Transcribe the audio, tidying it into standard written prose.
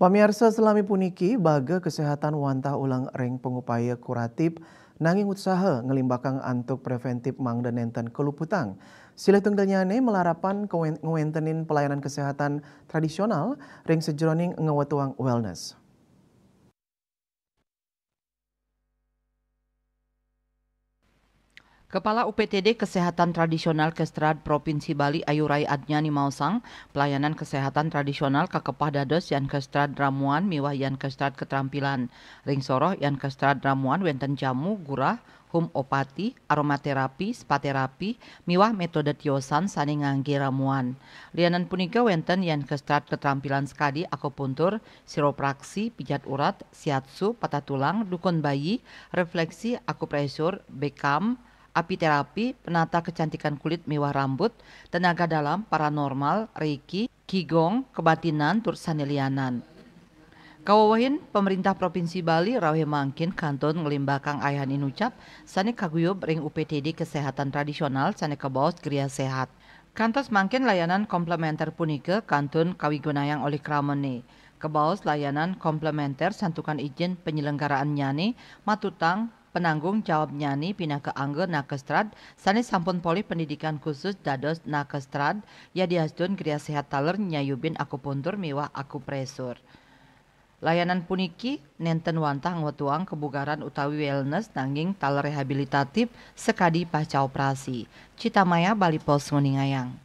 Pamirsa selami puniki baga kesehatan wantah ulang ring pengupaya kuratif nanging usaha ngelimbakang antuk preventif mangda nenten keluputang. Sila tunggalnyane melarapan ngewentenin pelayanan kesehatan tradisional ring sejroning ngewatuang wellness. Kepala UPTD Kesehatan Tradisional Kestrad Provinsi Bali Ayurai Adnyani Mausang, pelayanan kesehatan tradisional kakepah dados yan Kestrad ramuan miwah yan Kestrad keterampilan. Ring soroh yan Kestrad ramuan wenten jamu, gurah, opati, aromaterapi, spaterapi, miwah metode tiosan sani ngangge ramuan. Lianan punika wenten yan Kestrad keterampilan skadi akupuntur, siropraksi, pijat urat, shiatsu, patah tulang, dukun bayi, refleksi, akupresur, bekam, apiterapi, penata kecantikan kulit mewah rambut, tenaga dalam, paranormal, reiki, qigong, kebatinan, tur sanelianan. Kawawahin pemerintah Provinsi Bali rawe mangkin kantun ngelimbakang ayahan inucap sane kaguyub ring UPTD kesehatan tradisional sane kebaos geria sehat. Kantos mangkin layanan komplementer punike kantun kawigunayang oleh kramene. Kebaos layanan komplementer santukan izin penyelenggaraan nyane matutang penanggung jawab nyani pindah ke angge Nakestrad sane sampun poli pendidikan khusus dados Nakestrad ya diasdun geria sehat taler nyayubin akupuntur miwah akupresur. Layanan puniki nenten wantah ngwetuang kebugaran utawi wellness nanging taler rehabilitatif sekadi pasca operasi. Citamaya Bali Pos Nguningayang.